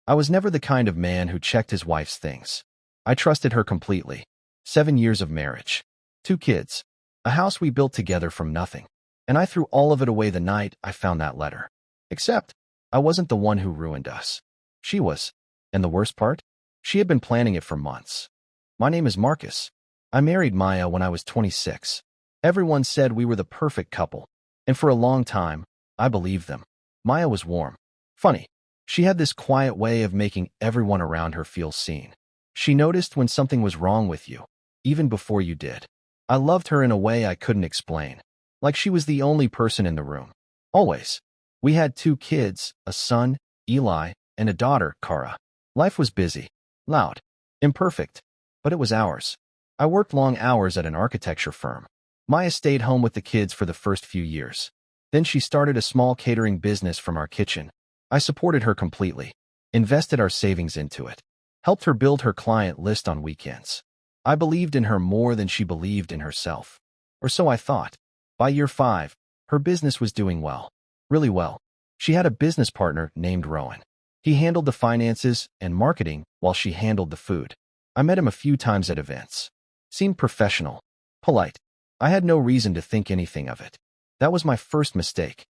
I was never the kind of man who checked his wife's things. I trusted her completely. 7 years of marriage. 2 kids. A house we built together from nothing. And I threw all of it away the night I found that letter. Except, I wasn't the one who ruined us. She was. And the worst part? She had been planning it for months. My name is Marcus. I married Maya when I was 26. Everyone said we were the perfect couple. And for a long time, I believed them. Maya was warm. Funny. She had this quiet way of making everyone around her feel seen. She noticed when something was wrong with you, even before you did. I loved her in a way I couldn't explain. Like she was the only person in the room. Always. We had 2 kids, a son, Eli, and a daughter, Kara. Life was busy, loud, imperfect, but it was ours. I worked long hours at an architecture firm. Maya stayed home with the kids for the first few years. Then she started a small catering business from our kitchen. I supported her completely, invested our savings into it, helped her build her client list on weekends. I believed in her more than she believed in herself. Or so I thought. By year 5, her business was doing well. Really well. She had a business partner named Rowan. He handled the finances and marketing while she handled the food. I met him a few times at events. Seemed professional, polite. I had no reason to think anything of it. That was my first mistake.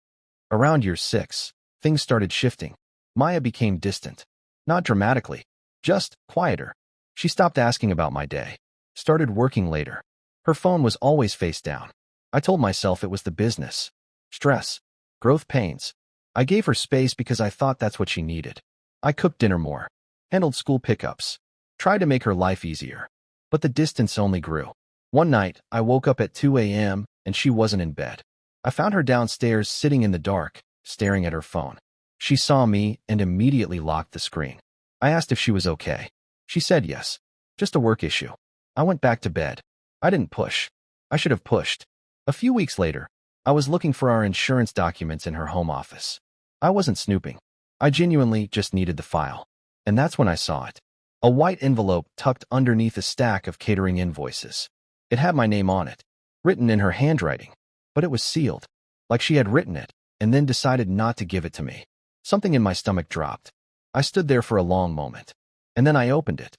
Around year 6, things started shifting. Maya became distant. Not dramatically, just quieter. She stopped asking about my day. Started working later. Her phone was always face down. I told myself it was the business. Stress. Growth pains. I gave her space because I thought that's what she needed. I cooked dinner more. Handled school pickups. Tried to make her life easier. But the distance only grew. One night, I woke up at 2 a.m. and she wasn't in bed. I found her downstairs sitting in the dark, staring at her phone. She saw me and immediately locked the screen. I asked if she was okay. She said yes. Just a work issue. I went back to bed. I didn't push. I should have pushed. A few weeks later, I was looking for our insurance documents in her home office. I wasn't snooping. I genuinely just needed the file. And that's when I saw it. A white envelope tucked underneath a stack of catering invoices. It had my name on it, written in her handwriting, but it was sealed, like she had written it, and then decided not to give it to me. Something in my stomach dropped. I stood there for a long moment, and then I opened it.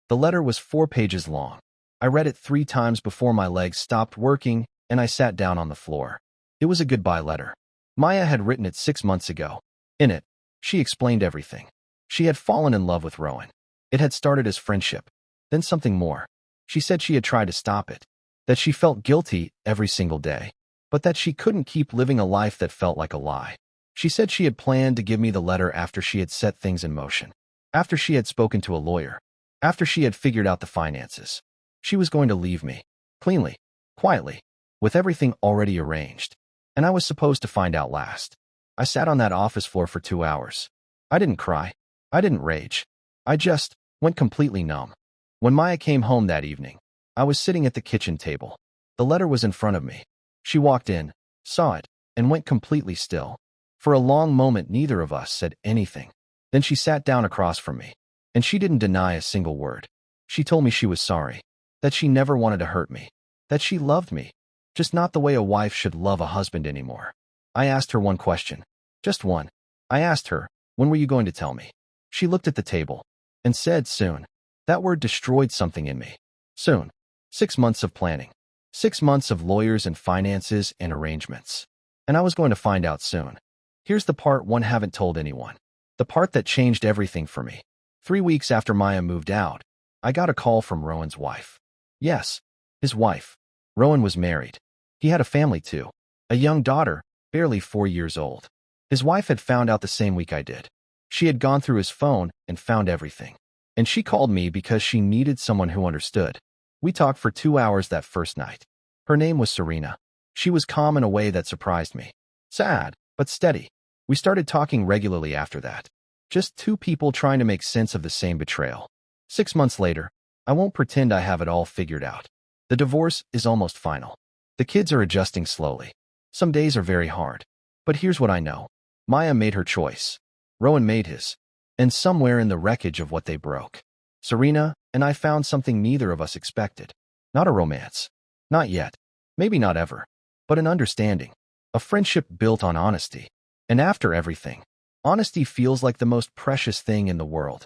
The letter was 4 pages long. I read it 3 times before my legs stopped working, and I sat down on the floor. It was a goodbye letter. Maya had written it 6 months ago. In it, she explained everything. She had fallen in love with Rowan. It had started as friendship, then something more. She said she had tried to stop it, that she felt guilty every single day, but that she couldn't keep living a life that felt like a lie. She said she had planned to give me the letter after she had set things in motion, after she had spoken to a lawyer, after she had figured out the finances. She was going to leave me, cleanly, quietly, with everything already arranged, and I was supposed to find out last. I sat on that office floor for 2 hours. I didn't cry. I didn't rage. I just went completely numb. When Maya came home that evening, I was sitting at the kitchen table. The letter was in front of me. She walked in, saw it, and went completely still. For a long moment, neither of us said anything. Then she sat down across from me, and she didn't deny a single word. She told me she was sorry, that she never wanted to hurt me, that she loved me, just not the way a wife should love a husband anymore. I asked her one question, just one. I asked her, when were you going to tell me? She looked at the table and said, soon. That word destroyed something in me. Soon. 6 months of planning. 6 months of lawyers and finances and arrangements. And I was going to find out soon. Here's the part one haven't told anyone. The part that changed everything for me. 3 weeks after Maya moved out, I got a call from Rowan's wife. Yes, his wife. Rowan was married. He had a family too. A young daughter, barely 4 years old. His wife had found out the same week I did. She had gone through his phone and found everything. And she called me because she needed someone who understood. We talked for 2 hours that first night. Her name was Serena. She was calm in a way that surprised me. Sad, but steady. We started talking regularly after that. Just 2 people trying to make sense of the same betrayal. 6 months later, I won't pretend I have it all figured out. The divorce is almost final. The kids are adjusting slowly. Some days are very hard. But here's what I know. Maya made her choice. Rowan made his. And somewhere in the wreckage of what they broke, Serena and I found something neither of us expected. Not a romance. Not yet. Maybe not ever. But an understanding. A friendship built on honesty. And after everything, Honesty feels like the most precious thing in the world.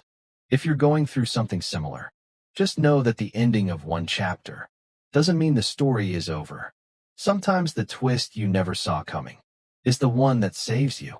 If you're going through something similar, just know that the ending of one chapter doesn't mean the story is over. Sometimes the twist you never saw coming is the one that saves you.